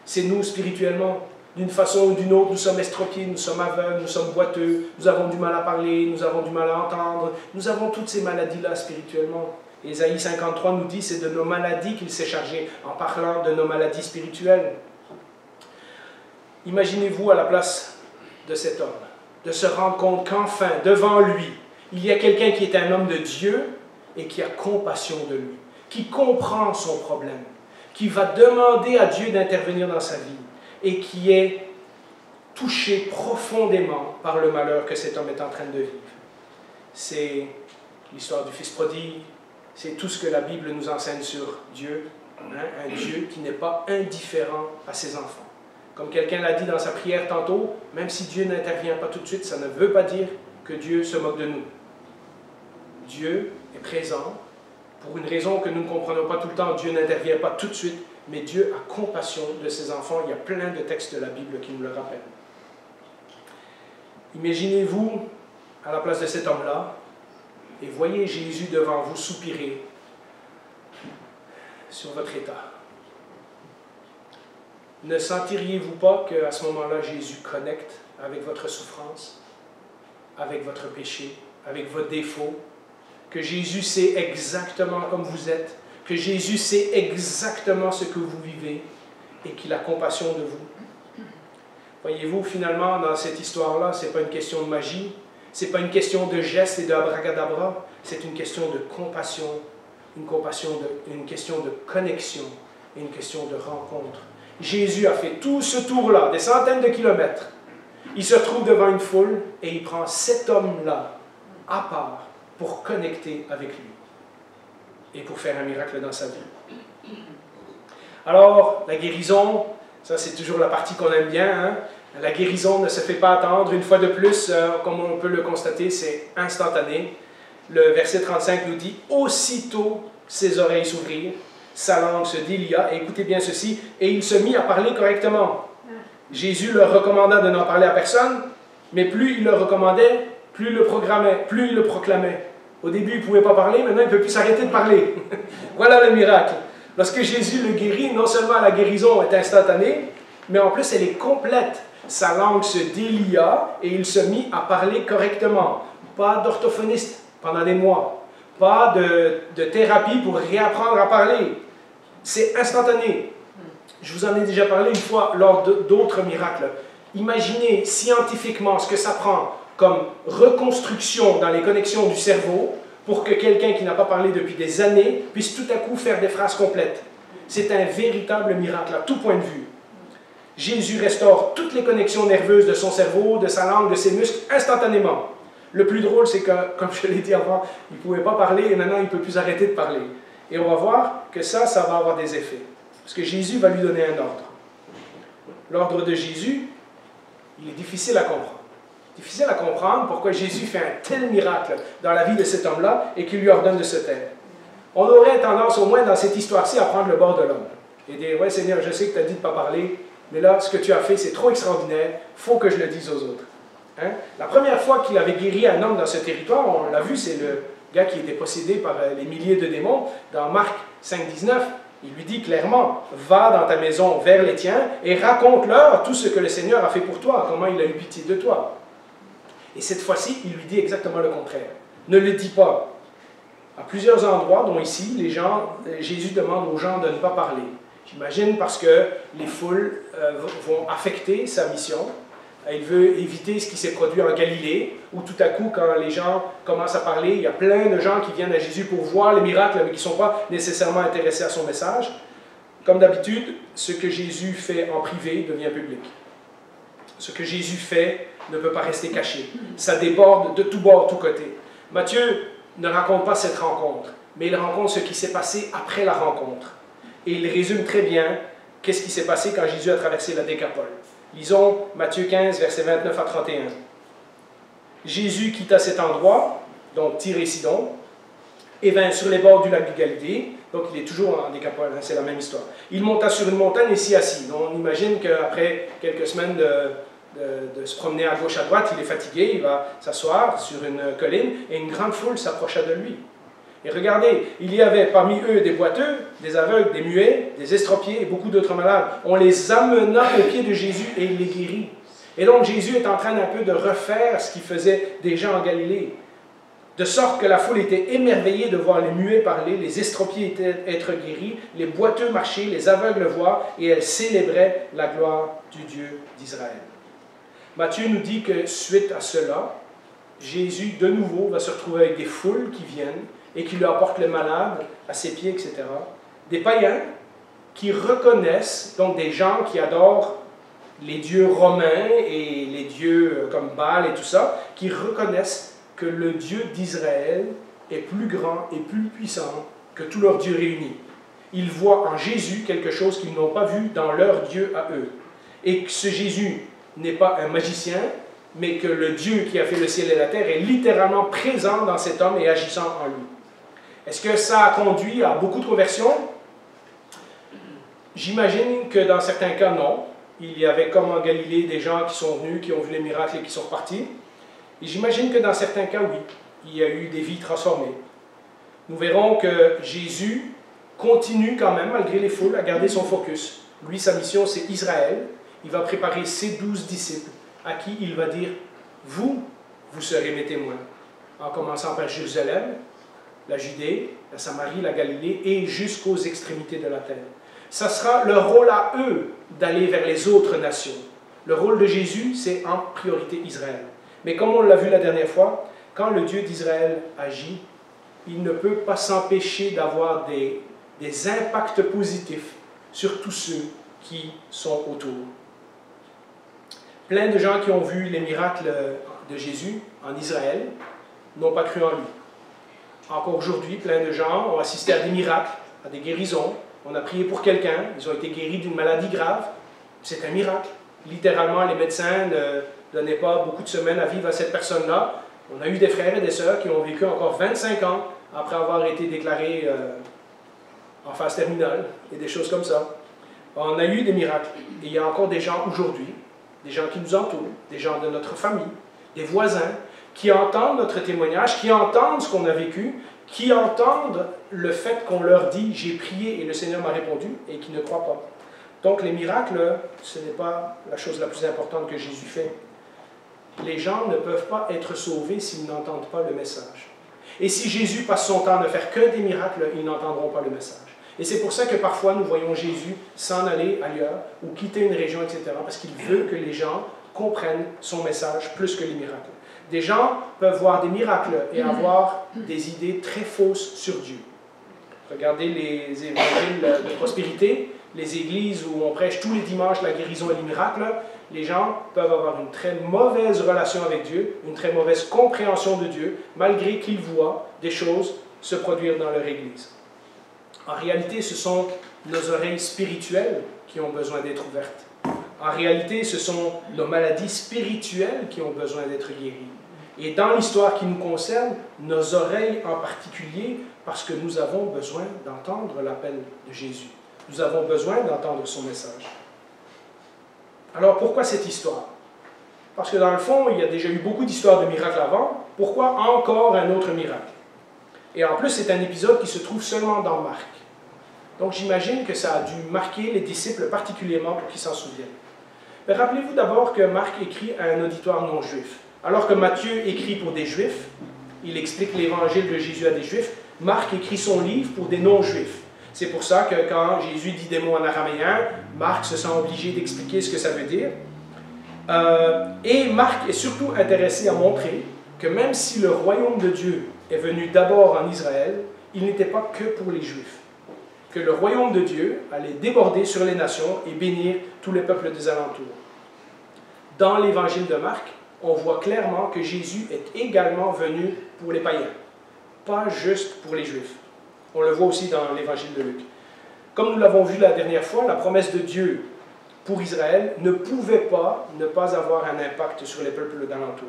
C'est nous spirituellement. D'une façon ou d'une autre, nous sommes estropiés, nous sommes aveugles, nous sommes boiteux, nous avons du mal à parler, nous avons du mal à entendre. Nous avons toutes ces maladies-là spirituellement. Ésaïe 53 nous dit, c'est de nos maladies qu'il s'est chargé, en parlant de nos maladies spirituelles. Imaginez-vous à la place de cet homme, de se rendre compte qu'enfin, devant lui, il y a quelqu'un qui est un homme de Dieu et qui a compassion de lui, qui comprend son problème, qui va demander à Dieu d'intervenir dans sa vie et qui est touché profondément par le malheur que cet homme est en train de vivre. C'est l'histoire du fils prodigue, c'est tout ce que la Bible nous enseigne sur Dieu, un Dieu qui n'est pas indifférent à ses enfants. Comme quelqu'un l'a dit dans sa prière tantôt, même si Dieu n'intervient pas tout de suite, ça ne veut pas dire que Dieu se moque de nous. Dieu est présent, pour une raison que nous ne comprenons pas tout le temps, Dieu n'intervient pas tout de suite, mais Dieu a compassion de ses enfants. Il y a plein de textes de la Bible qui nous le rappellent. Imaginez-vous à la place de cet homme-là, et voyez Jésus devant vous soupirer sur votre état. Ne sentiriez-vous pas qu'à ce moment-là, Jésus connecte avec votre souffrance, avec votre péché, avec vos défauts, que Jésus sait exactement comme vous êtes, que Jésus sait exactement ce que vous vivez et qu'il a compassion de vous? Voyez-vous, finalement, dans cette histoire-là, ce n'est pas une question de magie, ce n'est pas une question de gestes et d'abracadabra, c'est une question de compassion, une question de connexion et une question de rencontre. Jésus a fait tout ce tour-là, des centaines de kilomètres. Il se retrouve devant une foule et il prend cet homme-là à part pour connecter avec lui et pour faire un miracle dans sa vie. Alors, la guérison, ça c'est toujours la partie qu'on aime bien, hein? La guérison ne se fait pas attendre. Une fois de plus, comme on peut le constater, c'est instantané. Le verset 35 nous dit « Aussitôt ses oreilles s'ouvrirent, sa langue se délia. » Et écoutez bien ceci, « Et il se mit à parler correctement. » Jésus leur recommanda de n'en parler à personne, mais plus il le recommandait, plus il le proclamait. Au début, il ne pouvait pas parler, maintenant il ne peut plus s'arrêter de parler. Voilà le miracle. Lorsque Jésus le guérit, non seulement la guérison est instantanée, mais en plus elle est complète. Sa langue se délia et il se mit à parler correctement. Pas d'orthophoniste pendant des mois. Pas de thérapie pour réapprendre à parler. C'est instantané. Je vous en ai déjà parlé une fois lors d'autres miracles. Imaginez scientifiquement ce que ça prend comme reconstruction dans les connexions du cerveau pour que quelqu'un qui n'a pas parlé depuis des années puisse tout à coup faire des phrases complètes. C'est un véritable miracle à tout point de vue. Jésus restaure toutes les connexions nerveuses de son cerveau, de sa langue, de ses muscles, instantanément. Le plus drôle, c'est que, comme je l'ai dit avant, il ne pouvait pas parler et maintenant il ne peut plus arrêter de parler. Et on va voir que ça va avoir des effets. Parce que Jésus va lui donner un ordre. L'ordre de Jésus, il est difficile à comprendre. Difficile à comprendre pourquoi Jésus fait un tel miracle dans la vie de cet homme-là et qu'il lui ordonne de se taire. On aurait tendance, au moins dans cette histoire-ci, à prendre le bord de l'homme et dire « Ouais, Seigneur, je sais que tu as dit de ne pas parler, mais là, ce que tu as fait, c'est trop extraordinaire, il faut que je le dise aux autres. » Hein? La première fois qu'il avait guéri un homme dans ce territoire, on l'a vu, c'est le gars qui était possédé par les milliers de démons. Dans Marc 5, 19, il lui dit clairement « Va dans ta maison vers les tiens et raconte-leur tout ce que le Seigneur a fait pour toi, comment il a eu pitié de toi. » Et cette fois-ci, il lui dit exactement le contraire. Ne le dis pas. À plusieurs endroits, dont ici, Jésus demande aux gens de ne pas parler. J'imagine parce que les foules vont affecter sa mission. Il veut éviter ce qui s'est produit en Galilée, où tout à coup, quand les gens commencent à parler, il y a plein de gens qui viennent à Jésus pour voir les miracles, mais qui ne sont pas nécessairement intéressés à son message. Comme d'habitude, ce que Jésus fait en privé devient public. Ce que Jésus fait ne peut pas rester caché. Ça déborde de tous bords, tous côtés. Matthieu ne raconte pas cette rencontre, mais il raconte ce qui s'est passé après la rencontre. Et il résume très bien qu'est-ce qui s'est passé quand Jésus a traversé la Décapole. Lisons Matthieu 15, versets 29 à 31. Jésus quitta cet endroit, donc Tyr et Sidon, et vint sur les bords du lac de Galilée. Donc il est toujours en Décapole, hein, c'est la même histoire. Il monta sur une montagne et s'y assit. Donc on imagine qu'après quelques semaines de se promener à gauche à droite, il est fatigué, il va s'asseoir sur une colline et une grande foule s'approcha de lui. Et regardez, il y avait parmi eux des boiteux, des aveugles, des muets, des estropiés et beaucoup d'autres malades. On les amena aux pieds de Jésus et il les guérit. Et donc Jésus est en train un peu de refaire ce qu'il faisait déjà en Galilée. De sorte que la foule était émerveillée de voir les muets parler, les estropiés être guéris, les boiteux marcher, les aveugles voir, et elle célébrait la gloire du Dieu d'Israël. Matthieu nous dit que suite à cela, Jésus de nouveau va se retrouver avec des foules qui viennent et qui lui apportent les malades à ses pieds, etc. Des païens qui reconnaissent, donc des gens qui adorent les dieux romains et les dieux comme Baal et tout ça, qui reconnaissent que le Dieu d'Israël est plus grand et plus puissant que tous leurs dieux réunis. Ils voient en Jésus quelque chose qu'ils n'ont pas vu dans leur Dieu à eux. Et que ce Jésus n'est pas un magicien, mais que le Dieu qui a fait le ciel et la terre est littéralement présent dans cet homme et agissant en lui. Est-ce que ça a conduit à beaucoup de conversions? J'imagine que dans certains cas, non. Il y avait, comme en Galilée, des gens qui sont venus, qui ont vu les miracles et qui sont repartis. Et j'imagine que dans certains cas, oui, il y a eu des vies transformées. Nous verrons que Jésus continue quand même, malgré les foules, à garder son focus. Lui, sa mission, c'est Israël. Il va préparer ses 12 disciples, à qui il va dire « Vous serez mes témoins », en commençant par Jérusalem, la Judée, la Samarie, la Galilée et jusqu'aux extrémités de la terre. Ça sera leur rôle à eux d'aller vers les autres nations. Le rôle de Jésus, c'est en priorité Israël. Mais comme on l'a vu la dernière fois, quand le Dieu d'Israël agit, il ne peut pas s'empêcher d'avoir des impacts positifs sur tous ceux qui sont autour. Plein de gens qui ont vu les miracles de Jésus en Israël n'ont pas cru en lui. Encore aujourd'hui, plein de gens ont assisté à des miracles, à des guérisons, On a prié pour quelqu'un, ils ont été guéris d'une maladie grave. C'est un miracle. Littéralement, les médecins ne donnaient pas beaucoup de semaines à vivre à cette personne-là. On a eu des frères et des sœurs qui ont vécu encore 25 ans après avoir été déclarés en phase terminale et des choses comme ça. On a eu des miracles. Et il y a encore des gens aujourd'hui, des gens qui nous entourent, des gens de notre famille, des voisins, qui entendent notre témoignage, qui entendent ce qu'on a vécu, qui entendent le fait qu'on leur dit « j'ai prié et le Seigneur m'a répondu » et qui ne croient pas. Donc les miracles, ce n'est pas la chose la plus importante que Jésus fait. Les gens ne peuvent pas être sauvés s'ils n'entendent pas le message. Et si Jésus passe son temps à ne faire que des miracles, ils n'entendront pas le message. Et c'est pour ça que parfois nous voyons Jésus s'en aller ailleurs ou quitter une région, etc. Parce qu'il veut que les gens comprennent son message plus que les miracles. Des gens peuvent voir des miracles et avoir des idées très fausses sur Dieu. Regardez les évangiles de prospérité, les églises où on prêche tous les dimanches la guérison et les miracles. Les gens peuvent avoir une très mauvaise relation avec Dieu, une très mauvaise compréhension de Dieu, malgré qu'ils voient des choses se produire dans leur église. En réalité, ce sont nos oreilles spirituelles qui ont besoin d'être ouvertes. En réalité, ce sont nos maladies spirituelles qui ont besoin d'être guéries. Et dans l'histoire qui nous concerne, nos oreilles en particulier, parce que nous avons besoin d'entendre l'appel de Jésus. Nous avons besoin d'entendre son message. Alors, pourquoi cette histoire? Parce que dans le fond, il y a déjà eu beaucoup d'histoires de miracles avant. Pourquoi encore un autre miracle? Et en plus, c'est un épisode qui se trouve seulement dans Marc. Donc, j'imagine que ça a dû marquer les disciples particulièrement pour qu'ils s'en souviennent. Mais rappelez-vous d'abord que Marc écrit à un auditoire non juif. Alors que Matthieu écrit pour des juifs, il explique l'évangile de Jésus à des juifs, Marc écrit son livre pour des non-juifs. C'est pour ça que quand Jésus dit des mots en araméen, Marc se sent obligé d'expliquer ce que ça veut dire. Et Marc est surtout intéressé à montrer que même si le royaume de Dieu est venu d'abord en Israël, il n'était pas que pour les Juifs. Que le royaume de Dieu allait déborder sur les nations et bénir tous les peuples des alentours. Dans l'évangile de Marc, on voit clairement que Jésus est également venu pour les païens, pas juste pour les Juifs. On le voit aussi dans l'évangile de Luc. Comme nous l'avons vu la dernière fois, la promesse de Dieu pour Israël ne pouvait pas ne pas avoir un impact sur les peuples d'alentour.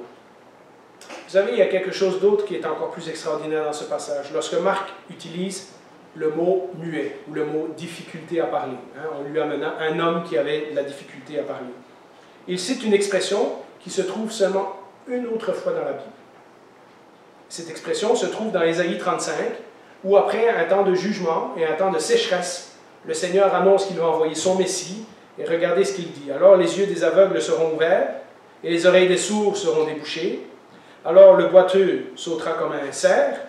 Vous savez, il y a quelque chose d'autre qui est encore plus extraordinaire dans ce passage. Lorsque Marc utilise le mot muet, ou le mot difficulté à parler, on lui amena un homme qui avait de la difficulté à parler. Il cite une expression qui se trouve seulement une autre fois dans la Bible. Cette expression se trouve dans Ésaïe 35, où après un temps de jugement et un temps de sécheresse, le Seigneur annonce qu'il va envoyer son Messie, et regardez ce qu'il dit. Alors les yeux des aveugles seront ouverts, et les oreilles des sourds seront débouchées. Alors le boiteux sautera comme un cerf,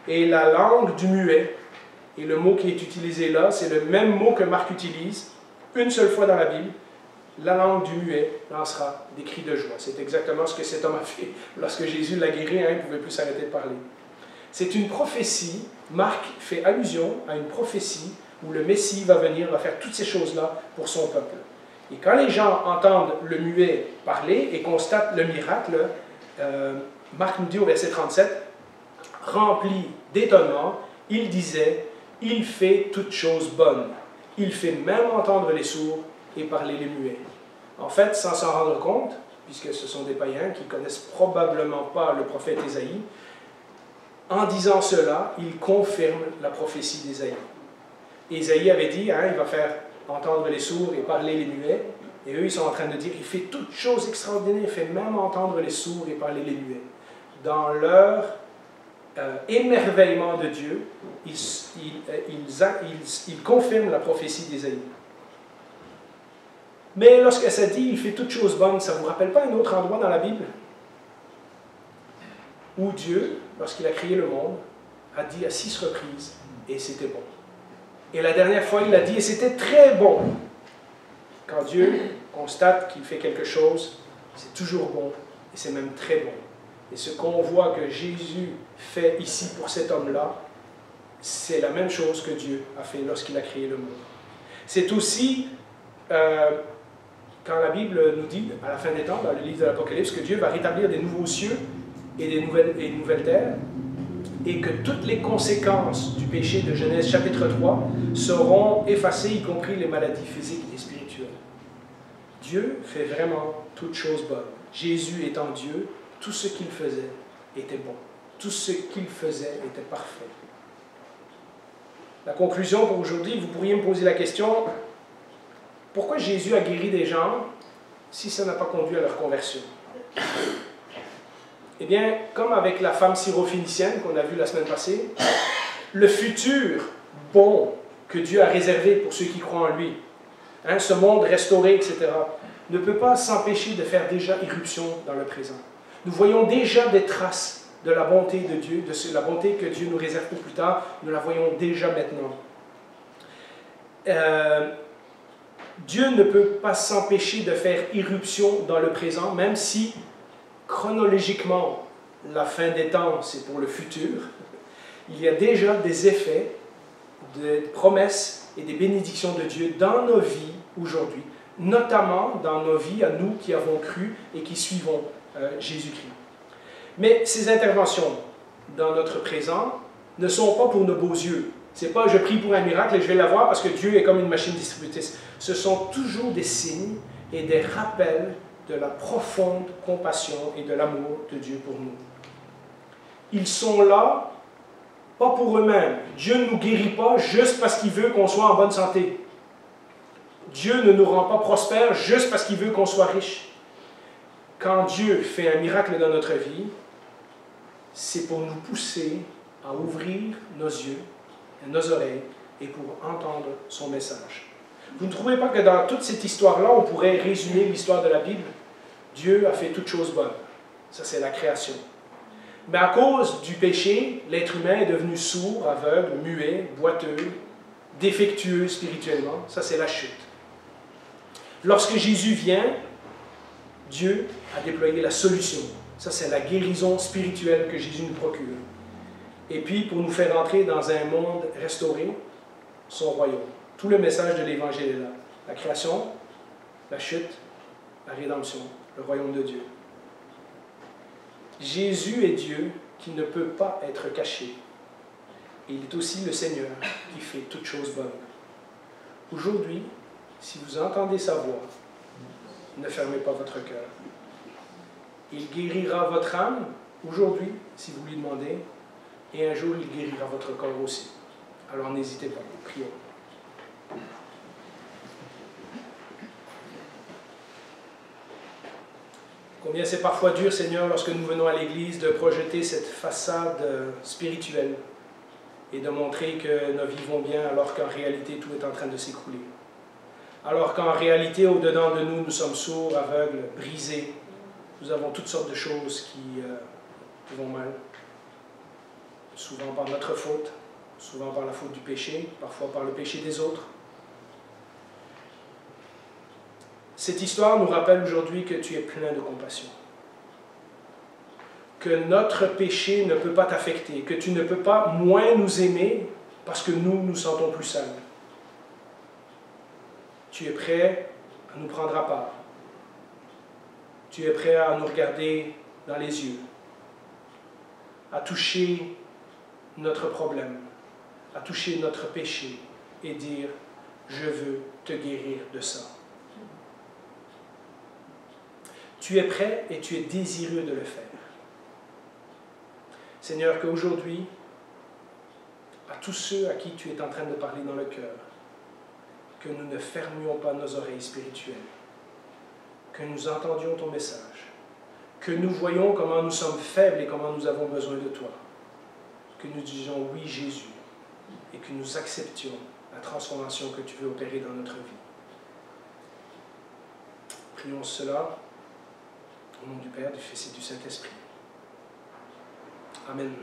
et la langue du muet. Et le mot qui est utilisé là, c'est le même mot que Marc utilise, une seule fois dans la Bible. La langue du muet lancera des cris de joie. C'est exactement ce que cet homme a fait. Lorsque Jésus l'a guéri, il ne pouvait plus s'arrêter de parler. C'est une prophétie. Marc fait allusion à une prophétie où le Messie va venir, va faire toutes ces choses-là pour son peuple. Et quand les gens entendent le muet parler et constatent le miracle, Marc nous dit au verset 37, rempli d'étonnement, il disait, « Il fait toutes choses bonnes. Il fait même entendre les sourds et parler les muets. » En fait, sans s'en rendre compte, puisque ce sont des païens qui ne connaissent probablement pas le prophète Ésaïe, en disant cela, il confirme la prophétie d'Ésaïe. Ésaïe avait dit, il va faire entendre les sourds et parler les muets, et eux, ils sont en train de dire, il fait toutes choses extraordinaires, il fait même entendre les sourds et parler les muets. Dans leur émerveillement de Dieu, ils confirment la prophétie d'Ésaïe. Mais lorsque ça dit « il fait toutes choses bonnes », ça ne vous rappelle pas un autre endroit dans la Bible où Dieu, lorsqu'il a créé le monde, a dit à 6 reprises « et c'était bon ». Et la dernière fois, il a dit « et c'était très bon ». Quand Dieu constate qu'il fait quelque chose, c'est toujours bon et c'est même très bon. Et ce qu'on voit que Jésus fait ici pour cet homme-là, c'est la même chose que Dieu a fait lorsqu'il a créé le monde. C'est aussi... quand la Bible nous dit, à la fin des temps, dans le livre de l'Apocalypse, que Dieu va rétablir des nouveaux cieux et des nouvelles terres, et que toutes les conséquences du péché de Genèse chapitre 3 seront effacées, y compris les maladies physiques et spirituelles. Dieu fait vraiment toutes choses bonnes. Jésus étant Dieu, tout ce qu'il faisait était bon. Tout ce qu'il faisait était parfait. La conclusion pour aujourd'hui, vous pourriez me poser la question, pourquoi Jésus a guéri des gens si ça n'a pas conduit à leur conversion? Eh bien, comme avec la femme syrophénicienne qu'on a vue la semaine passée, le futur bon que Dieu a réservé pour ceux qui croient en lui, ce monde restauré, etc., ne peut pas s'empêcher de faire déjà irruption dans le présent. Nous voyons déjà des traces de la bonté de Dieu, de la bonté que Dieu nous réserve pour plus tard, nous la voyons déjà maintenant. Dieu ne peut pas s'empêcher de faire irruption dans le présent, même si chronologiquement la fin des temps c'est pour le futur. Il y a déjà des effets, des promesses et des bénédictions de Dieu dans nos vies aujourd'hui, notamment dans nos vies à nous qui avons cru et qui suivons Jésus-Christ. Mais ces interventions dans notre présent ne sont pas pour nos beaux yeux. Ce n'est pas « je prie pour un miracle et je vais l'avoir parce que Dieu est comme une machine distributrice ». Ce sont toujours des signes et des rappels de la profonde compassion et de l'amour de Dieu pour nous. Ils sont là, pas pour eux-mêmes. Dieu ne nous guérit pas juste parce qu'il veut qu'on soit en bonne santé. Dieu ne nous rend pas prospères juste parce qu'il veut qu'on soit riche. Quand Dieu fait un miracle dans notre vie, c'est pour nous pousser à ouvrir nos yeux et nos oreilles et pour entendre son message. Vous ne trouvez pas que dans toute cette histoire-là, on pourrait résumer l'histoire de la Bible? Dieu a fait toutes choses bonnes. Ça, c'est la création. Mais à cause du péché, l'être humain est devenu sourd, aveugle, muet, boiteux, défectueux spirituellement. Ça, c'est la chute. Lorsque Jésus vient, Dieu a déployé la solution. Ça, c'est la guérison spirituelle que Jésus nous procure. Et puis, pour nous faire entrer dans un monde restauré, son royaume. Tout le message de l'Évangile est là. La création, la chute, la rédemption, le royaume de Dieu. Jésus est Dieu qui ne peut pas être caché. Et il est aussi le Seigneur qui fait toutes choses bonnes. Aujourd'hui, si vous entendez sa voix, ne fermez pas votre cœur. Il guérira votre âme aujourd'hui, si vous lui demandez, et un jour, il guérira votre corps aussi. Alors n'hésitez pas, prions. Combien c'est parfois dur, Seigneur, lorsque nous venons à l'Église, de projeter cette façade spirituelle et de montrer que nos vies vont bien alors qu'en réalité, tout est en train de s'écrouler. Alors qu'en réalité, au-dedans de nous, nous sommes sourds, aveugles, brisés. Nous avons toutes sortes de choses qui vont mal. Souvent par notre faute, souvent par la faute du péché, parfois par le péché des autres. Cette histoire nous rappelle aujourd'hui que tu es plein de compassion. Que notre péché ne peut pas t'affecter, que tu ne peux pas moins nous aimer parce que nous nous sentons plus seuls. Tu es prêt à nous prendre à part. Tu es prêt à nous regarder dans les yeux, à toucher notre problème, à toucher notre péché et dire « Je veux te guérir de ça ». Tu es prêt et tu es désireux de le faire. Seigneur, qu'aujourd'hui, à tous ceux à qui tu es en train de parler dans le cœur, que nous ne fermions pas nos oreilles spirituelles, que nous entendions ton message, que nous voyions comment nous sommes faibles et comment nous avons besoin de toi, que nous disions oui Jésus et que nous acceptions la transformation que tu veux opérer dans notre vie. Prions cela au nom du Père, du Fils et du Saint-Esprit. Amen.